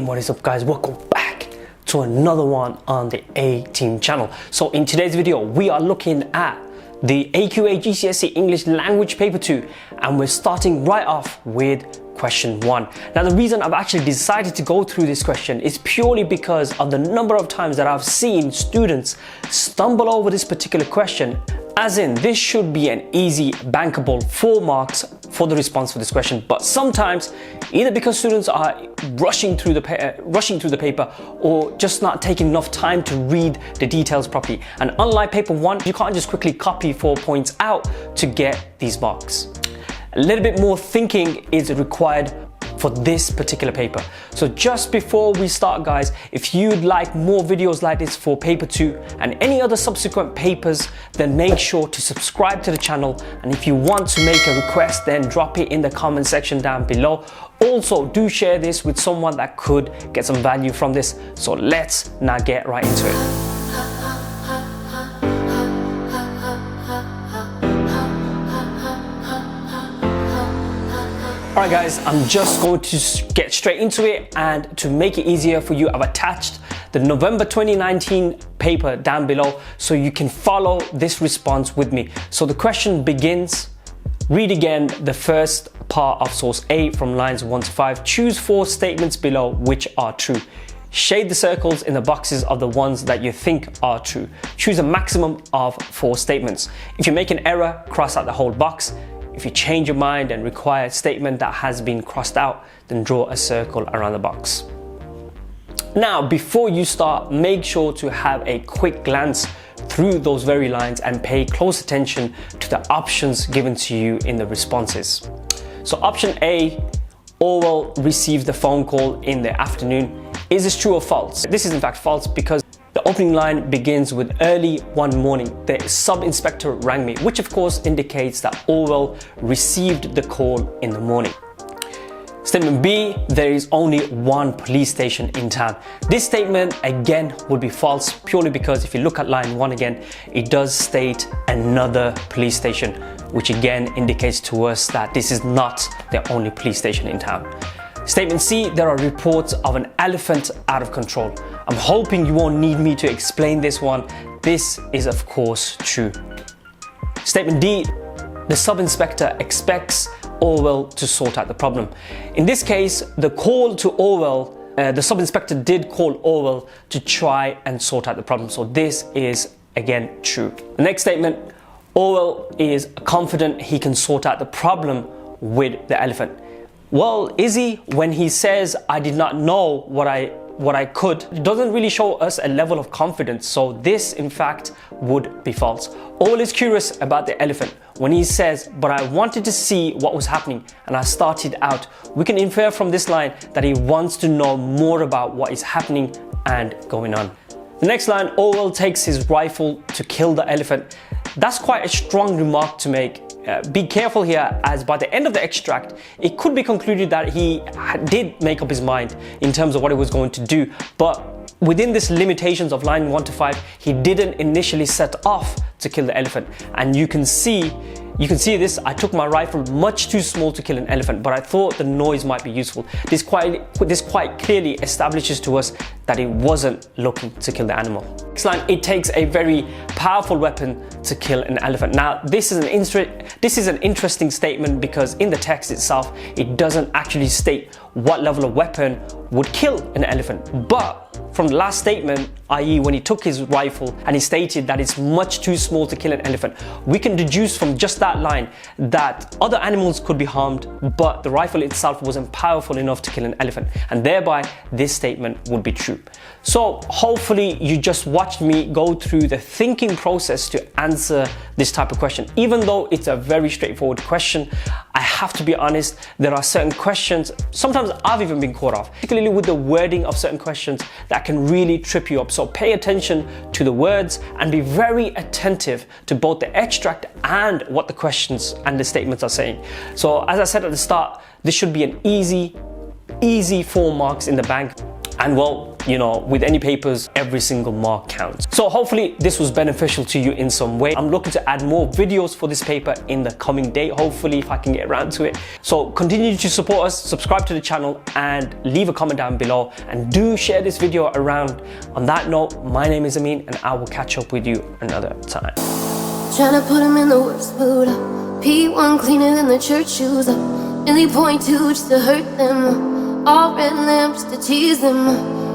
And what is up, guys? Welcome back to another one on the A Team channel. So in today's video we are looking at the AQA GCSE English Language Paper 2, and we're starting right off with question 1. Now, the reason I've actually decided to go through this question is purely because of the number of times that I've seen students stumble over this particular question. As in, this should be an easy bankable 4 marks for the response for this question, but sometimes either because students are rushing through the paper or just not taking enough time to read the details properly. And unlike paper 1, you can't just quickly copy 4 points out to get these marks. A little bit more thinking is required for this particular paper. So just before we start, guys, if you'd like more videos like this for paper 2 and any other subsequent papers, then make sure to subscribe to the channel. And if you want to make a request, then drop it in the comment section down below. Also, do share this with someone that could get some value from this. So let's now get right into it. Alright guys, I'm just going to get straight into it, and to make it easier for you, I've attached the November 2019 paper down below so you can follow this response with me. So the question begins, read again the first part of source A from lines 1 to 5. Choose 4 statements below which are true. Shade the circles in the boxes of the ones that you think are true. Choose a maximum of 4 statements. If you make an error, cross out the whole box. If you change your mind and require a statement that has been crossed out, then draw a circle around the box. Now, before you start, make sure to have a quick glance through those very lines and pay close attention to the options given to you in the responses. So option A, Orwell received the phone call in the afternoon. Is this true or false? This is in fact false, because the opening line begins with early one morning, the sub-inspector rang me, which of course indicates that Orwell received the call in the morning. Statement B, there is only one police station in town. This statement again would be false, purely because if you look at line 1 again, it does state another police station, which again indicates to us that this is not the only police station in town. Statement C, there are reports of an elephant out of control. I'm hoping you won't need me to explain this one. This is of course true. Statement D, the sub-inspector expects Orwell to sort out the problem. In this case, the call to Orwell, the sub-inspector did call Orwell to try and sort out the problem. So this is again true. The next statement, Orwell is confident he can sort out the problem with the elephant. Well, is he? When he says, I did not know what I could, it doesn't really show us a level of confidence. So this in fact would be false. Orwell is curious about the elephant. When he says, but I wanted to see what was happening and I started out, we can infer from this line that he wants to know more about what is happening and going on. The next line, Orwell takes his rifle to kill the elephant. That's quite a strong remark to make. Be careful here, as by the end of the extract, it could be concluded that he did make up his mind in terms of what he was going to do. But within this limitations of line 1 to 5, he didn't initially set off to kill the elephant. And you can see this, I took my rifle much too small to kill an elephant, but I thought the noise might be useful. This quite clearly establishes to us that he wasn't looking to kill the animal. Next line, it takes a very powerful weapon to kill an elephant. Now, this is an interesting statement, because in the text itself, it doesn't actually state what level of weapon would kill an elephant. But from the last statement, i.e. when he took his rifle and he stated that it's much too small to kill an elephant, we can deduce from just that line that other animals could be harmed, but the rifle itself wasn't powerful enough to kill an elephant, and thereby this statement would be true. So hopefully you just watched me go through the thinking process to answer this type of question. Even though it's a very straightforward question, I have to be honest, there are certain questions, sometimes I've even been caught off, particularly with the wording of certain questions, that can really trip you up. So pay attention to the words and be very attentive to both the extract and what the questions and the statements are saying. So as I said at the start, this should be an easy 4 marks in the bank. And well, you know, with any papers, every single mark counts. So hopefully this was beneficial to you in some way. I'm looking to add more videos for this paper in the coming day, hopefully, if I can get around to it. So continue to support us, subscribe to the channel, and leave a comment down below, and do share this video around. On that note, my name is Amin, and I will catch up with you another time. Tryna put him in the worst mood. P1 cleaner than the church shoes. Really point to just to hurt them. All red lamps to tease them.